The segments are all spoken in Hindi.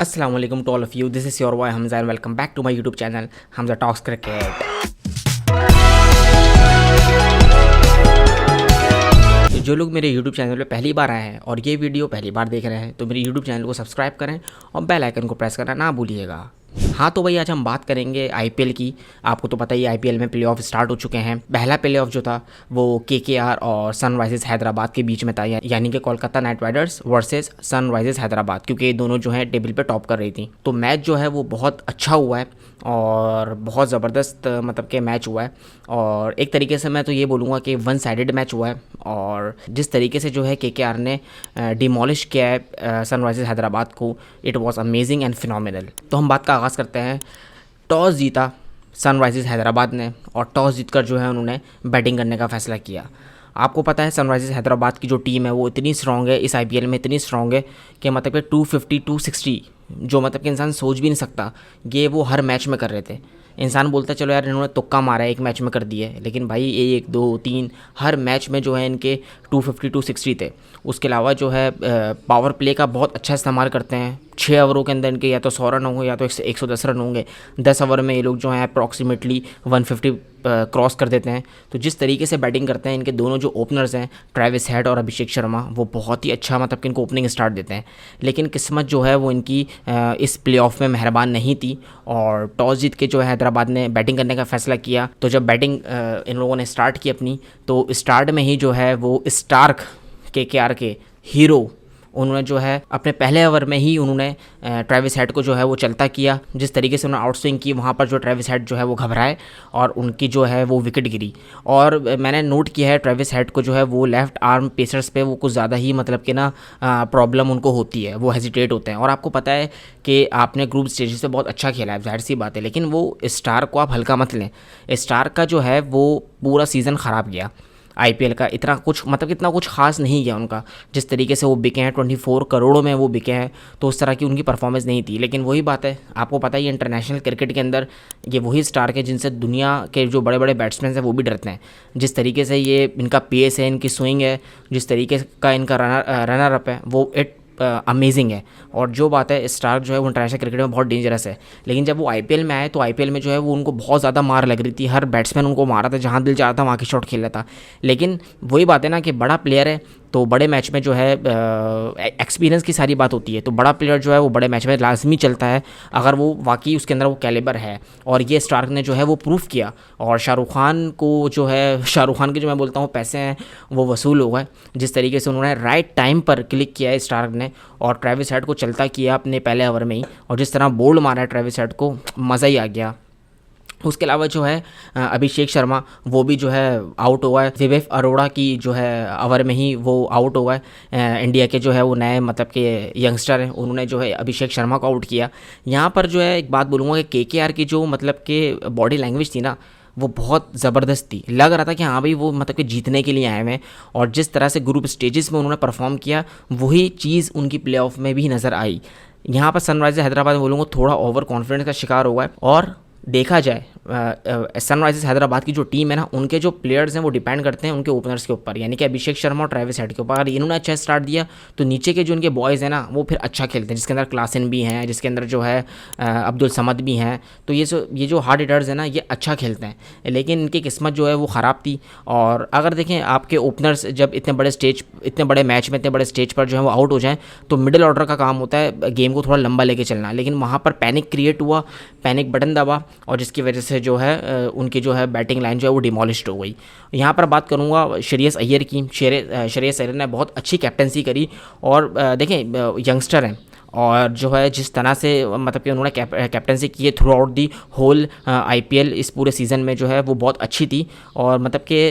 अस्सलाम वालेकुम to all of you, this is your boy Hamza and welcome back to my YouTube channel Hamza talks cricket. जो लोग मेरे यूट्यूब चैनल पे पहली बार आए हैं और ये वीडियो पहली बार देख रहे हैं तो मेरे यूट्यूब चैनल को सब्सक्राइब करें और बेल आइकन को प्रेस करना ना भूलिएगा। हाँ तो भाई आज हम बात करेंगे आईपीएल की। आपको तो पता ही आईपीएल में प्लेऑफ स्टार्ट हो चुके हैं। पहला प्लेऑफ जो था वो केकेआर और सनराइजर्स हैदराबाद के बीच में था, यानी कि Kolkata night Riders versus Sunrisers Hyderabad, क्योंकि ये दोनों जो है टेबल पे टॉप कर रही थी। तो मैच जो है वो बहुत अच्छा हुआ है और बहुत ज़बरदस्त मतलब के मैच हुआ है। और एक तरीके से मैं तो ये बोलूँगा कि वन साइडेड मैच हुआ है। और जिस तरीके से जो है केकेआर ने डिमोलिश किया है सनराइजर्स हैदराबाद को, it was amazing and phenomenal. तो हम बात का आगाज़ करते हैं। टॉस जीता सनराइजर्स हैदराबाद ने और टॉस जीतकर जो है उन्होंने बैटिंग करने का फ़ैसला किया। आपको पता है सनराइजर्स हैदराबाद की जो टीम है वो इतनी स्ट्रॉन्ग है, इस आईपीएल में इतनी स्ट्रॉन्ग है कि मतलब कि 250 260 जो मतलब कि इंसान सोच भी नहीं सकता, ये वो हर मैच में कर रहे थे। इंसान बोलता है चलो यार इन्होंने तुक्का मारा है, एक मैच में कर दिए, लेकिन भाई 1 2 3 हर मैच में जो है इनके 250 260 थे। उसके अलावा जो है पावर प्ले का बहुत अच्छा इस्तेमाल करते हैं। 6 ओवरों के अंदर इनके या तो 100 रन होंगे या तो 110 रन होंगे। 10 ओवर में ये लोग जो हैं अप्रॉक्सीमेटली 150 क्रॉस कर देते हैं। तो जिस तरीके से बैटिंग करते हैं इनके दोनों जो ओपनर्स हैं ट्रेविस हेड और अभिषेक शर्मा, वो बहुत ही अच्छा मतलब कि इनको ओपनिंग स्टार्ट देते हैं। लेकिन किस्मत जो है वो इनकी इस प्लेऑफ में मेहरबान नहीं थी और टॉस जीत के जो है हैदराबाद ने बैटिंग करने का फैसला किया। तो जब बैटिंग इन लोगों ने स्टार्ट की अपनी, तो स्टार्ट में ही जो है वो स्टार्क केकेआर के हीरो उन्होंने जो है अपने पहले ओवर में ही उन्होंने ट्रेविस हेड को जो है वो चलता किया। जिस तरीके से उन्होंने आउटस्विंग की वहाँ पर जो ट्रेविस हेड जो है वो घबराए और उनकी जो है वो विकेट गिरी। और मैंने नोट किया है ट्रेविस हेड को जो है वो लेफ़्ट आर्म पेसर्स पे वो कुछ ज़्यादा ही मतलब कि ना प्रॉब्लम उनको होती है, वो हेजिटेट होते हैं। और आपको पता है कि आपने ग्रुप स्टेजेस पे बहुत अच्छा खेला है, जाहिर सी बात है, लेकिन वो स्टार को आप हल्का मत लें। स्टार का जो है वो पूरा सीज़न ख़राब गया आईपीएल का, इतना कुछ मतलब कि इतना कुछ खास नहीं गया उनका। जिस तरीके से वो बिके हैं 24 करोड़ों में वो बिके हैं, तो उस तरह की उनकी परफॉर्मेंस नहीं थी। लेकिन वही बात है, आपको पता ही इंटरनेशनल क्रिकेट के अंदर ये वही स्टार के जिनसे दुनिया के जो बड़े बड़े बैट्समैन हैं वो भी डरते हैं। जिस तरीके से ये इनका पेस है, इनकी स्विंग है, जिस तरीके का इनका रनर अप है, वो अमेजिंग है। और जो बात है स्टार्क जो है वो इंटरनेशनल क्रिकेट में बहुत डेंजरस है। लेकिन जब वो आईपीएल में आए तो आईपीएल में जो है वो उनको बहुत ज़्यादा मार लग रही थी, हर बैट्समैन उनको मारा था, जहाँ दिल चाहता था वहाँ की शॉट खेल रहा था। लेकिन वही बात है ना कि बड़ा प्लेयर है तो बड़े मैच में जो है एक्सपीरियंस की सारी बात होती है। तो बड़ा प्लेयर जो है वो बड़े मैच में लाजमी चलता है अगर वो वाकई उसके अंदर वो कैलिबर है। और ये स्टार्क ने जो है वो प्रूफ किया। और शाहरुख खान को जो है, शाहरुख खान के जो मैं बोलता हूँ पैसे हैं वो वसूल हो गए। जिस तरीके से उन्होंने राइट टाइम पर क्लिक किया है स्टार्क ने और ट्रेविस हेड को चलता किया अपने पहले ओवर में ही, और जिस तरह बोल्ड मारा है ट्रेविस हेड को, मज़ा ही आ गया। उसके अलावा जो है अभिषेक शर्मा वो भी जो है आउट हुआ है। विवेक अरोड़ा की जो है ओवर में ही वो आउट हुआ है। इंडिया के जो है वो नए मतलब के यंगस्टर हैं, उन्होंने जो है अभिषेक शर्मा को आउट किया। यहाँ पर जो है एक बात बोलूँगा कि केकेआर की जो मतलब के बॉडी लैंग्वेज थी ना वो बहुत ज़बरदस्त थी। लग रहा था कि हाँ भाई वो मतलब कि जीतने के लिए आए हैं। और जिस तरह से ग्रुप स्टेजेस में उन्होंने परफॉर्म किया वही चीज़ उनकी प्लेऑफ में भी नज़र आई। यहाँ पर सनराइजर्स हैदराबाद बोलूँगा थोड़ा ओवर कॉन्फिडेंस का शिकार हुआ है। और देखा जाए सनराइजर्स हैदराबाद की जो टीम है ना, उनके जो प्लेयर्स हैं वो डिपेंड करते हैं उनके ओपनर्स के ऊपर, यानी कि अभिषेक शर्मा और ट्रेविस हेड के ऊपर। अगर इन्होंने अच्छा स्टार्ट दिया तो नीचे के जो उनके बॉयज़ हैं ना वो फिर अच्छा खेलते हैं, जिसके अंदर क्लासन भी हैं, जिसके अंदर जो है अब्दुल समद भी हैं। तो ये जो हार्ड हिटर्स हैं ना ये अच्छा खेलते हैं, लेकिन इनकी किस्मत जो है वो ख़राब थी। और अगर देखें आपके ओपनर्स जब इतने बड़े मैच में इतने बड़े स्टेज पर जो है वो आउट हो जाएँ तो मिडिल ऑर्डर का काम होता है गेम को थोड़ा लंबा लेके चलना। लेकिन वहाँ पर पैनिक क्रिएट हुआ, पैनिक बटन दबा और जिसकी वजह से जो है उनकी जो है बैटिंग लाइन जो है वो डिमोलिश्ड हो गई। यहाँ पर बात करूँगा श्रेयस अय्यर की। श्रेयस अय्यर ने बहुत अच्छी कैप्टनसी करी। और देखें यंगस्टर हैं और जो है जिस तरह से मतलब कि उन्होंने कैप्टनसी की है throughout the whole IPL, इस पूरे सीज़न में जो है वो बहुत अच्छी थी। और मतलब कि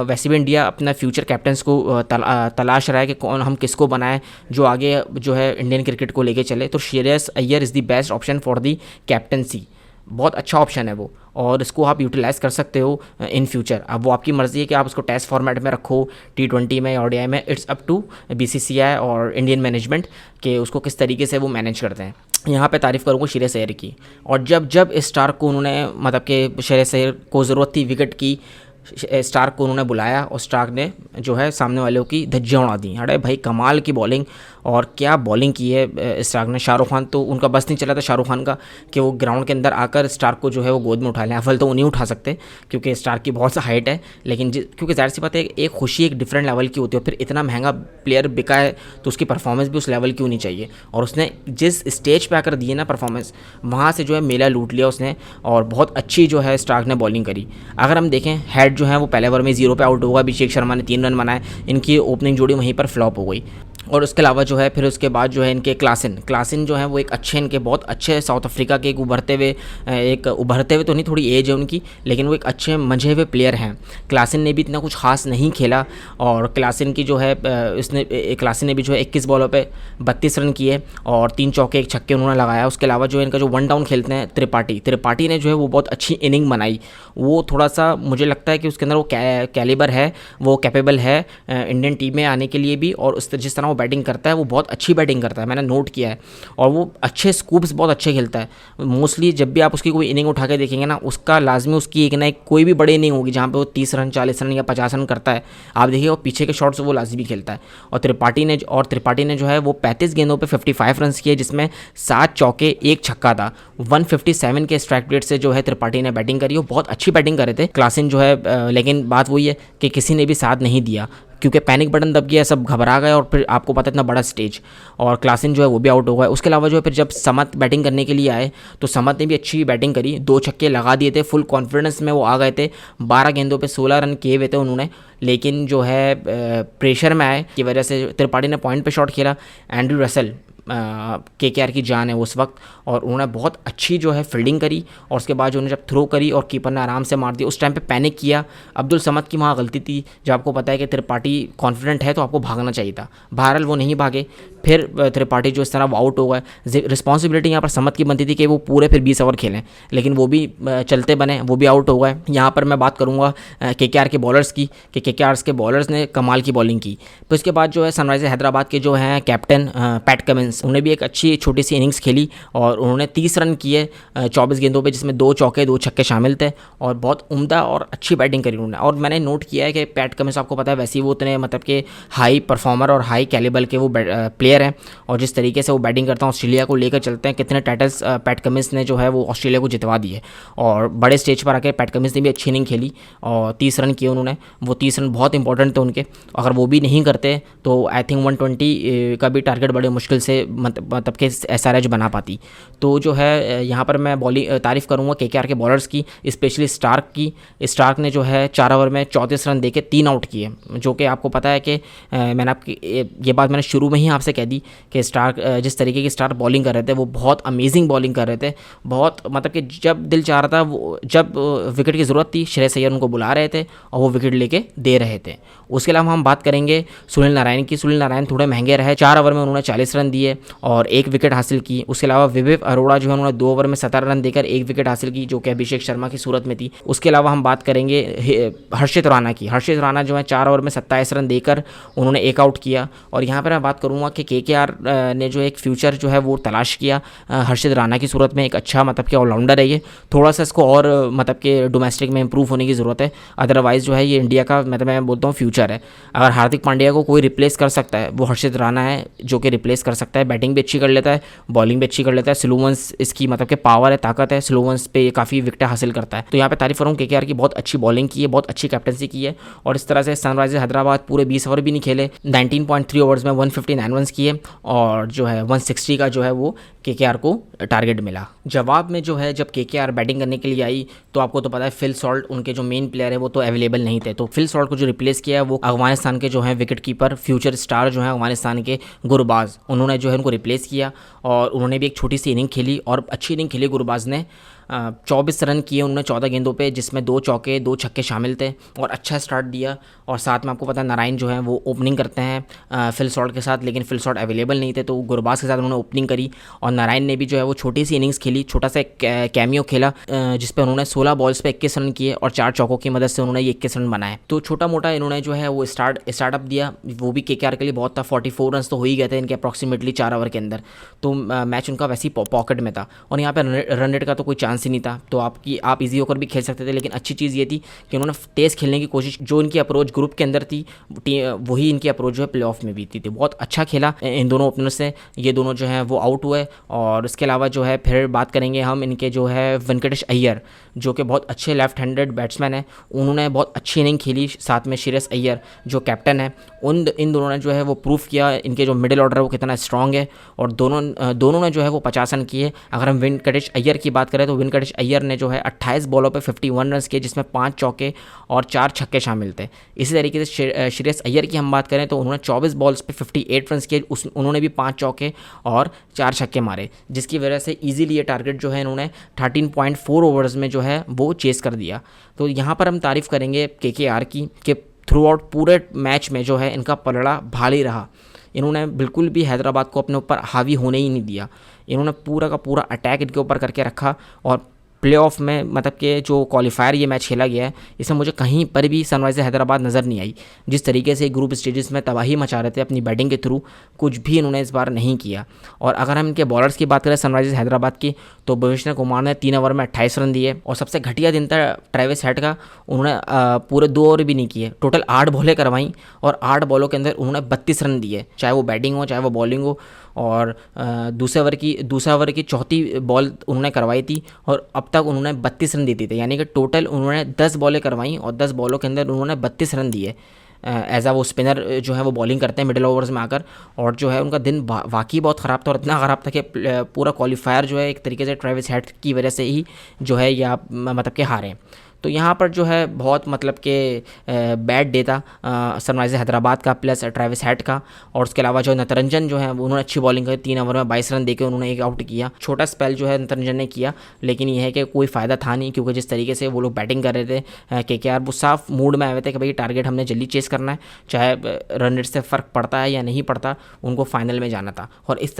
वैसे भी इंडिया अपना फ्यूचर कैप्टन्स को तलाश रहा है कि कौन हम किसको बनाएं जो आगे जो है इंडियन क्रिकेट को लेके चले। तो Shreyas Iyer is the best option for the captaincy. बहुत अच्छा ऑप्शन है वो और इसको आप यूटिलाइज़ कर सकते हो इन फ्यूचर। अब वो आपकी मर्ज़ी है कि आप उसको टेस्ट फॉर्मेट में रखो, T20 में, ODI में, इट्स अप टू BCCI और इंडियन मैनेजमेंट कि उसको किस तरीके से वो मैनेज करते हैं। यहाँ पे तारीफ़ करूँगा श्रेयस अय्यर की। और जब स्टार्क को उन्होंने मतलब कि श्रेयस अय्यर को ज़रूरत थी विकेट की, स्टार्क को उन्होंने बुलाया और स्टार्क ने जो है सामने वालों की धज्जियाँ उड़ा दी। अरे भाई कमाल की बॉलिंग। और क्या बॉलिंग की है स्टार्क ने। शाहरुख खान तो उनका बस नहीं चला था शाहरुख खान का कि वो ग्राउंड के अंदर आकर स्टार्क को जो है वो गोद में उठा लें। अव्वल तो उन्हीं उठा सकते क्योंकि स्टार्क की बहुत सा हाइट है, लेकिन क्योंकि ज़ाहिर सी बात है एक खुशी एक डिफरेंट लेवल की होती है। फिर इतना महंगा प्लेयर बिका है तो उसकी परफॉर्मेंस भी उस लेवल की होनी चाहिए, और उसने जिस स्टेज पे आकर दी है ना परफॉर्मेंस, वहाँ से जो है मेला लूट लिया उसने, और बहुत अच्छी जो है स्टार्क ने बॉलिंग करी। अगर हम देखें हेड जो है वो पहले ओवर में 0 पे आउट हुआ, अभिषेक शर्मा ने 3 रन बनाए, इनकी ओपनिंग जोड़ी वहीं पर फ्लॉप हो गई। और उसके अलावा जो है फिर उसके बाद जो है इनके क्लासिन जो है वो एक अच्छे, इनके बहुत अच्छे साउथ अफ्रीका के एक उभरते हुए तो नहीं, थोड़ी एज है उनकी, लेकिन वो एक अच्छे मंझे हुए प्लेयर हैं। क्लासिन ने भी इतना कुछ खास नहीं खेला, और क्लासिन की जो है क्लासिन ने भी जो है 21 बॉलों पे 32 रन किए और 3 चौके 1 छक्के उन्होंने लगाया। उसके अलावा जो इनका जो वन डाउन खेलते हैं त्रिपाठी ने जो है वो बहुत अच्छी इनिंग बनाई। वो थोड़ा सा मुझे लगता है कि उसके अंदर वो कैलिबर है, वो कैपेबल है इंडियन टीम में आने के लिए भी, और उस जिस तरह वो बैटिंग करता है वो बहुत अच्छी बैटिंग करता है, मैंने नोट किया है। और वो अच्छे स्कूप्स बहुत अच्छे खेलता है। मोस्टली जब भी आप उसकी कोई इनिंग उठा के देखेंगे ना, उसका लाजमी उसकी एक ना एक कोई भी बड़ी इनिंग होगी जहाँ पे वो 30 रन 40 रन या 50 रन करता है, आप देखिए वो पीछे के शॉट्स वो लाजमी खेलता है। और त्रिपाठी ने जो है वो 35 गेंदों पे 55 रन किए, जिसमें 7 चौके 1 छक्का था। 157 के स्ट्राइक रेट से जो है त्रिपाठी ने बैटिंग करी, वो बहुत अच्छी बैटिंग कर रहे थे क्लासिन जो है, लेकिन बात वही है कि किसी ने भी साथ नहीं दिया, क्योंकि पैनिक बटन दब गया, सब घबरा गए, और फिर आपको पता इतना बड़ा स्टेज, और क्लासिन जो है वो भी आउट हो गया। उसके अलावा जो है फिर जब समत बैटिंग करने के लिए आए तो समत ने भी अच्छी बैटिंग करी, 2 छक्के लगा दिए थे, फुल कॉन्फिडेंस में वो आ गए थे। 12 गेंदों पे 16 रन किए हुए थे उन्होंने, लेकिन जो है प्रेशर में आए की वजह से त्रिपाठी ने पॉइंट पे शॉट खेला। एंड्रू रसल KKR की जान है उस वक्त, और उन्होंने बहुत अच्छी जो है फील्डिंग करी, और उसके बाद जो उन्होंने जब थ्रो करी और कीपर ने आराम से मार दिया, उस टाइम पे पैनिक किया। अब्दुल समद की वहाँ गलती थी, जब आपको पता है कि त्रिपाठी कॉन्फिडेंट है तो आपको भागना चाहिए था, बहरहाल वो नहीं भागे, फिर त्रिपाठी जो इस तरह वो आउट हो गए। रिस्पॉन्सिबिलिटी यहाँ पर समद की बनती थी कि वो पूरे फिर 20 ओवर खेलें, लेकिन वो भी चलते बने, वो भी आउट हो गए। यहाँ पर मैं बात करूँगा KKR के बॉलर्स की, कि KKR के बॉलर्स ने कमाल की बॉलिंग की। तो इसके बाद जो है सनराइजर हैदराबाद के जो हैं कैप्टन पैट कमिंस, उन्होंने भी एक अच्छी छोटी सी इनिंग्स खेली, और उन्होंने 30 रन किए 24 गेंदों पे, जिसमें 2 चौके 2 छक्के शामिल थे, और बहुत उम्दा और अच्छी बैटिंग करी उन्होंने। और मैंने नोट किया है कि पैट कमिंस, आपको पता है वैसे ही वो उतने मतलब कि हाई परफॉर्मर और हाई कैलिबर के वो प्लेयर हैं, और जिस तरीके से वो बैटिंग करता है ऑस्ट्रेलिया को लेकर चलते हैं, कितने टाइटल्स पैट कमिंस ने जो है वो ऑस्ट्रेलिया को जितवा दिए, और बड़े स्टेज पर आकर पैट कमिंस ने भी अच्छी इनिंग खेली और 30 रन किए उन्होंने। वो 30 रन बहुत इंपॉर्टेंट थे उनके, अगर वो भी नहीं करते तो आई थिंक 120 का भी टारगेट बड़े मुश्किल से मतलब के SRH बना पाती। तो जो है यहाँ पर मैं तारीफ़ करूँगा KKR के बॉलर्स की, स्पेशली स्टार्क की। स्टार्क ने जो है 4 ओवर में 34 रन देके 3 आउट किए, जो कि आपको पता है कि मैंने आपकी ये बात मैंने शुरू में ही आपसे कह दी कि स्टार्क जिस तरीके की स्टार्क बॉलिंग कर रहे थे वो बहुत अमेजिंग बॉलिंग कर रहे थे, बहुत मतलब कि जब दिल चाह रहा था, वो जब विकेट की ज़रूरत थी श्रेयस अय्यर उनको बुला रहे थे और वो विकेट लेके दे रहे थे। उसके अलावा हम बात करेंगे सुनील नारायण की। सुनील नारायण थोड़े महंगे रहे, 4 ओवर में उन्होंने 40 रन दिए और 1 विकेट हासिल की। उसके अलावा विवेक अरोड़ा जो है उन्होंने 2 ओवर में 17 रन देकर 1 विकेट हासिल की, जो कि अभिषेक शर्मा की सूरत में थी। उसके अलावा हम बात करेंगे हर्षित राणा की। हर्षित राणा जो है 4 ओवर में 27 रन देकर उन्होंने 1 आउट किया। और यहाँ पर मैं बात करूँगा कि KKR ने जो एक फ्यूचर जो है वो तलाश किया हर्षित राणा की सूरत में। एक अच्छा मतलब कि ऑलराउंडर है ये, थोड़ा सा इसको और मतलब कि डोमेस्टिक में इंप्रूव होने की ज़रूरत है, अदरवाइज़ जो है ये इंडिया का मतलब मैं बोलता हूँ फ्यूचर है। अगर हार्दिक पांड्या को कोई रिप्लेस कर सकता है वो हर्षित राणा है, जो कि रिप्लेस कर सकता है। बैटिंग भी अच्छी कर लेता है, बॉलिंग भी अच्छी कर लेता है, स्लो वंस इसकी मतलब कि पावर है, ताकत है, स्लो वंस पे ये काफ़ी विकेट हासिल करता है। तो यहाँ पे तारीफ करूँ KKR की, बहुत अच्छी बॉलिंग की है, बहुत अच्छी कैप्टनसी की है। और इस तरह से सनराइजर्स हैदराबाद पूरे 20 ओवर भी नहीं खेले, 19.3 ओवर्स में 159 रन किए और जो है 160 का जो है वो KKR को टारगेट मिला। जवाब में जो है जब KKR बैटिंग करने के लिए आई तो आपको तो पता है फिल सॉल्ट उनके जो मेन प्लेयर है वो तो अवेलेबल नहीं थे, तो फिल सॉल्ट को जो रिप्लेस किया है वो अफगानिस्तान के जो है विकेट कीपर, फ्यूचर स्टार जो है अफगानिस्तान के गुरबाज, उन्होंने जो है उनको रिप्लेस किया और उन्होंने भी एक छोटी सी इनिंग खेली और अच्छी इनिंग खेली गुरबाज ने। 24 रन किए उन्होंने 14 गेंदों पे, जिसमें 2 चौके 2 छक्के शामिल थे और अच्छा स्टार्ट दिया। और साथ में आपको पता है नारायण जो है वो ओपनिंग करते हैं फिल सॉल्ट के साथ, लेकिन फिल सॉल्ट अवेलेबल नहीं थे तो गुरबाज के साथ उन्होंने ओपनिंग करी। और नारायण ने भी जो है वो छोटी सी इनिंग्स खेली, छोटा सा एक कैमियो खेला जिस पे उन्होंने 16 बॉल्स पे 21 रन किए और 4 चौकों की मदद से उन्होंने ये 21 रन बनाए। तो छोटा मोटा इन्होंने जो है वो स्टार्टअप दिया, वो भी KKR के लिए बहुत था। 44 रन तो हो ही गए थे इनके अप्रॉक्सीमेटली 4 ओवर के अंदर, तो मैच उनका वैसे ही पॉकेट में था और यहाँ पर रन रेट का तो कोई चांस चांस ही नहीं था, तो आप इजी होकर भी खेल सकते थे। लेकिन अच्छी चीज़ ये थी कि उन्होंने तेज़ खेलने की कोशिश, जो इनकी अप्रोच ग्रुप के अंदर थी वही इनकी अप्रोच जो है प्लेऑफ में भी थी। बहुत अच्छा खेला इन दोनों ओपनर से, ये दोनों जो हैं वो आउट हुए। और इसके अलावा जो है फिर बात करेंगे हम इनके जो है वेंकटेश अय्यर, जो कि बहुत अच्छे लेफ्ट हैंडेड बैट्समैन हैं, उन्होंने बहुत अच्छी इनिंग खेली। साथ में श्रेयस अय्यर जो कैप्टन है, इन दोनों ने जो है वो प्रूफ किया इनके जो मिडिल ऑर्डर है वो कितना स्ट्रॉन्ग है। और दोनों ने जो है वो 50 रन किए। अगर हम वेंकटेश अय्यर की बात करें तो वेंकटेश अय्यर ने जो है 28 बॉलों पे 51 रन किए, जिसमें 5 चौके और 4 छक्के शामिल थे। इसी तरीके से श्रेयस अय्यर की हम बात करें तो उन्होंने 24 बॉल्स पे 58 रन किए, उन्होंने भी 5 चौके और 4 छक्के मारे, जिसकी वजह से ईजिली ये टारगेट जो है इन्होंने 13.4 ओवर्स में जो है वो चेस कर दिया। तो यहाँ पर हम तारीफ़ करेंगे केकेआर की कि थ्रू आउट पूरे मैच में जो है इनका पलड़ा भारी रहा। इन्होंने बिल्कुल भी हैदराबाद को अपने ऊपर हावी होने ही नहीं दिया। इन्होंने पूरा का पूरा अटैक इनके ऊपर करके रखा। और प्लेऑफ में मतलब कि जो क्वालिफायर ये मैच खेला गया है, इसमें मुझे कहीं पर भी सनराइज़र हैदराबाद नज़र नहीं आई। जिस तरीके से ग्रुप स्टेजेस में तबाही मचा रहे थे अपनी बैटिंग के थ्रू, कुछ भी इन्होंने इस बार नहीं किया। और अगर हम इनके बॉलर्स की बात करें सनराइज़र हैदराबाद की, तो भुवनेश्वर कुमार ने 3 ओवर में 28 रन दिए। और सबसे घटिया दिन था ट्रेविस हेड का, उन्होंने पूरे 2 ओवर भी नहीं किए, टोटल 8 बॉलें करवाई और 8 बॉलों के अंदर उन्होंने 32 रन दिए, चाहे वो बैटिंग हो चाहे वो बॉलिंग हो। और दूसरे ओवर की चौथी बॉल उन्होंने करवाई थी और अब तक उन्होंने 32 रन दी थी। यानी कि टोटल उन्होंने 10 बॉलें करवाई और 10 बॉलों के अंदर उन्होंने 32 रन दिए। एज वो स्पिनर जो है वो बॉलिंग करते हैं मिडिल ओवर्स में आकर। और जो है उनका दिन वाकई बहुत ख़राब था, और इतना ख़राब था कि पूरा क्वालिफायर जो है एक तरीके से ट्रेविस हेड की वजह से ही जो है या मतलब कि हारे। तो यहाँ पर जो है बहुत मतलब कि बैड डे था सनराइज़र हैदराबाद का प्लस ट्रेविस हेड का। और उसके अलावा जो नटरंजन जो है उन्होंने अच्छी बॉलिंग करी, 3 ओवर में 22 रन देके उन्होंने एक आउट किया। छोटा स्पेल जो है नटरंजन ने किया, लेकिन यह है कि कोई फ़ायदा था नहीं, क्योंकि जिस तरीके से वो लोग बैटिंग कर रहे थे केकेआर, वो साफ मूड में आए हुए थे कि भाई टारगेट हमने जल्दी चेस करना है, चाहे रन रेट से फ़र्क पड़ता है या नहीं पड़ता, उनको फाइनल में जाना था। और इस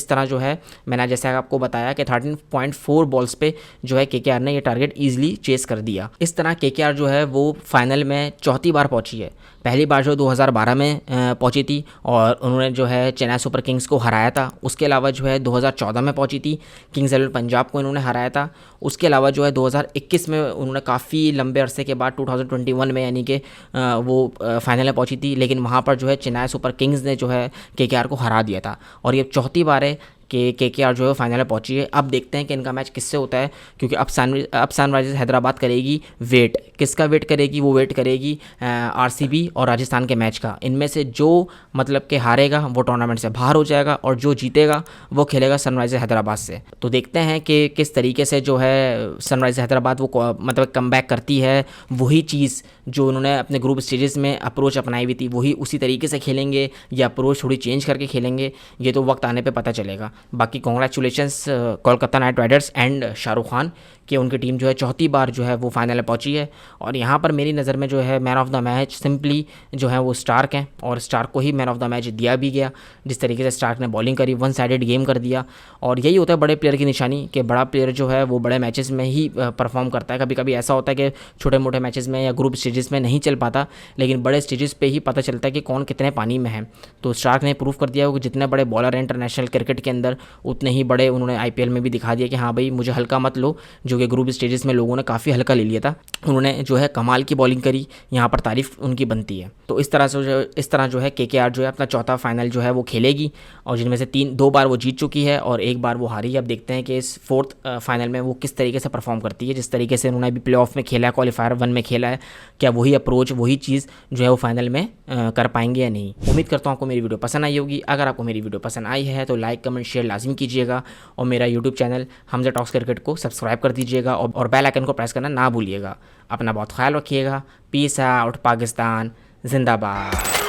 तरह जो है मैंने जैसे आपको बताया कि 13.4 बॉल्स पे जो है केकेआर ने ये टारगेट ईजिली चेस कर दिया। इस तरह केकेआर जो है वो फाइनल में चौथी बार पहुंची है। पहली बार जो 2012 में पहुंची थी और उन्होंने जो है चेन्नई सुपर किंग्स को हराया था। उसके अलावा जो है 2014 में पहुंची थी, किंग्स 11 पंजाब को इन्होंने हराया था। उसके अलावा जो है 2021 में उन्होंने काफ़ी लंबे अरसे के बाद 2021 में यानी कि वो फाइनल में पहुंची थी, लेकिन वहाँ पर जो है चेन्नई सुपर किंग्स ने जो है केकेआर को हरा दिया था। और ये चौथी बार है कि केकेआर जो है फाइनल में पहुंची है। अब देखते हैं कि इनका मैच किससे होता है, क्योंकि अब सनराइजर्स हैदराबाद करेगी वेट। किसका वेट करेगी? वो वेट करेगी आरसीबी और राजस्थान के मैच का। इनमें से जो मतलब कि हारेगा वो टूर्नामेंट से बाहर हो जाएगा और जो जीतेगा वो खेलेगा सनराइजर्स हैदराबाद से। तो देखते हैं कि किस तरीके से जो है सनराइजर्स हैदराबाद वो मतलब कमबैक करती है। वही चीज़ जो उन्होंने अपने ग्रुप स्टेजेस में अप्रोच अपनाई हुई थी वही उसी तरीके से खेलेंगे या अप्रोच थोड़ी चेंज करके खेलेंगे, ये तो वक्त आने पे पता चलेगा। बाकी congratulations Kolkata night Riders and Shahrukh Khan कि उनकी टीम जो है चौथी बार जो है वो फाइनल में पहुंची है। और यहाँ पर मेरी नज़र में जो है man of the match simply जो है वो स्टार्क हैं, और स्टार्क को ही मैन ऑफ द मैच दिया भी गया। जिस तरीके से स्टार्क ने बॉलिंग करी, 1 साइडेड गेम कर दिया। और यही होता है बड़े प्लेयर की निशानी कि बड़ा प्लेयर जो है वो बड़े मैचेस में ही परफॉर्म करता है। कभी कभी ऐसा होता है कि छोटे मोटे मैचेस में या ग्रुप स्टेजेस में नहीं चल पाता, लेकिन बड़े स्टेजेस पे ही पता चलता है कि कौन कितने पानी में है। तो स्टार्क ने प्रूव कर दिया कि जितने बड़े बॉलर हैं इंटरनेशनल क्रिकेट के अंदर, उतने ही बड़े उन्होंने आईपीएल में भी दिखा दिया कि हाँ भाई मुझे हल्का मत लो, जो कि ग्रुप स्टेजेस में लोगों ने काफ़ी हल्का ले लिया था। उन्होंने जो है कमाल की बॉलिंग करी, यहाँ पर तारीफ उनकी बनती है। तो इस तरह जो है केकेआर जो है अपना चौथा फाइनल जो है वो खेलेगी, और जिनमें से 2 बार वो जीत चुकी है और 1 बार वो हारी है। अब देखते हैं कि इस 4th फाइनल में वो किस तरीके से परफॉर्म करती है। जिस तरीके से उन्होंने अभी प्लेऑफ में खेला है, क्वालिफायर 1 में खेला है, क्या वही अप्रोच वही चीज़ जो है वो फाइनल में कर पाएंगे या नहीं। उम्मीद करता हूँ आपको मेरी वीडियो पसंद आई होगी। अगर आपको मेरी वीडियो पसंद आई है तो लाइक कमेंट शेयर लाजिम कीजिएगा, और मेरा YouTube channel Hamza talks cricket को सब्सक्राइब कर दीजिएगा और बेल आइकन को प्रेस करना ना भूलिएगा। अपना बहुत ख्याल रखिएगा। पीस आउट, पाकिस्तान जिंदाबाद।